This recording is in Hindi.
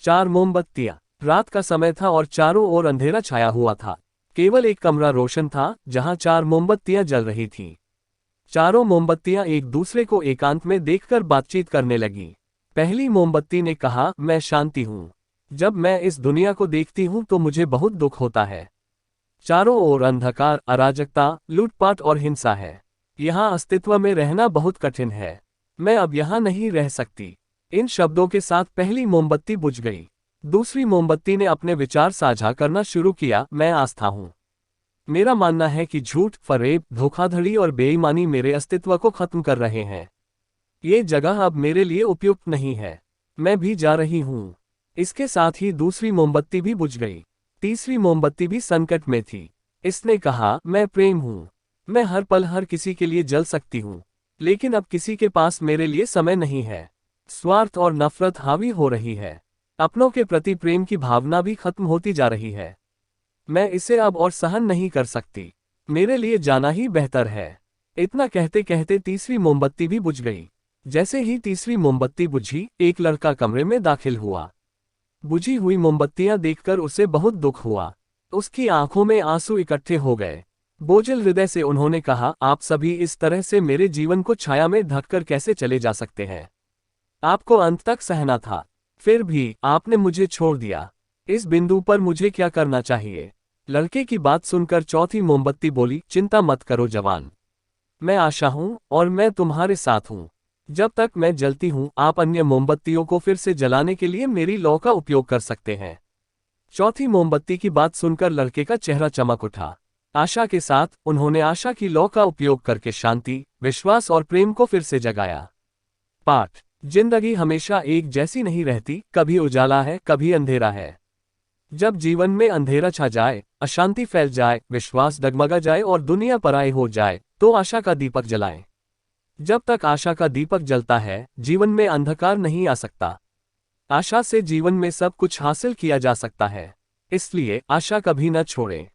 4 मोमबत्तियां। रात का समय था और चारों ओर अंधेरा छाया हुआ था। केवल एक कमरा रोशन था जहां 4 मोमबत्तियां जल रही थीं। चारों मोमबत्तियां एक दूसरे को एकांत में देखकर बातचीत करने लगीं। पहली मोमबत्ती ने कहा, मैं शांति हूं। जब मैं इस दुनिया को देखती हूं तो मुझे बहुत दुख होता है। चारों ओर अंधकार, अराजकता, लूटपाट और हिंसा है। यहाँ अस्तित्व में रहना बहुत कठिन है। मैं अब यहाँ नहीं रह सकती। इन शब्दों के साथ पहली मोमबत्ती बुझ गई। दूसरी मोमबत्ती ने अपने विचार साझा करना शुरू किया, मैं आस्था हूँ। मेरा मानना है कि झूठ, फरेब, धोखाधड़ी और बेईमानी मेरे अस्तित्व को खत्म कर रहे हैं। ये जगह अब मेरे लिए उपयुक्त नहीं है। मैं भी जा रही हूँ। इसके साथ ही दूसरी मोमबत्ती भी बुझ गई। तीसरी मोमबत्ती भी संकट में थी। इसने कहा, मैं प्रेम हूँ। मैं हर पल हर किसी के लिए जल सकती हूँ, लेकिन अब किसी के पास मेरे लिए समय नहीं है। स्वार्थ और नफरत हावी हो रही है। अपनों के प्रति प्रेम की भावना भी खत्म होती जा रही है। मैं इसे अब और सहन नहीं कर सकती। मेरे लिए जाना ही बेहतर है। इतना कहते कहते तीसरी मोमबत्ती भी बुझ गई। जैसे ही तीसरी मोमबत्ती बुझी, एक लड़का कमरे में दाखिल हुआ। बुझी हुई मोमबत्तियां देखकर उसे बहुत दुख हुआ। उसकी आंखों में आंसू इकट्ठे हो गए। बोझिल हृदय से उन्होंने कहा, आप सभी इस तरह से मेरे जीवन को छाया में ढककर कैसे चले जा सकते हैं? आपको अंत तक सहना था, फिर भी आपने मुझे छोड़ दिया। इस बिंदु पर मुझे क्या करना चाहिए? लड़के की बात सुनकर चौथी मोमबत्ती बोली, चिंता मत करो जवान। मैं आशा हूं और मैं तुम्हारे साथ हूं। जब तक मैं जलती हूं, आप अन्य मोमबत्तियों को फिर से जलाने के लिए मेरी लौ का उपयोग कर सकते हैं। चौथी मोमबत्ती की बात सुनकर लड़के का चेहरा चमक उठा। आशा के साथ उन्होंने आशा की लौ का उपयोग करके शांति, विश्वास और प्रेम को फिर से जगाया। पाठ: जिंदगी हमेशा एक जैसी नहीं रहती, कभी उजाला है, कभी अंधेरा है। जब जीवन में अंधेरा छा जाए, अशांति फैल जाए, विश्वास डगमगा जाए और दुनिया पराई हो जाए, तो आशा का दीपक जलाएं। जब तक आशा का दीपक जलता है, जीवन में अंधकार नहीं आ सकता। आशा से जीवन में सब कुछ हासिल किया जा सकता है। इसलिए आशा कभी न छोड़ें।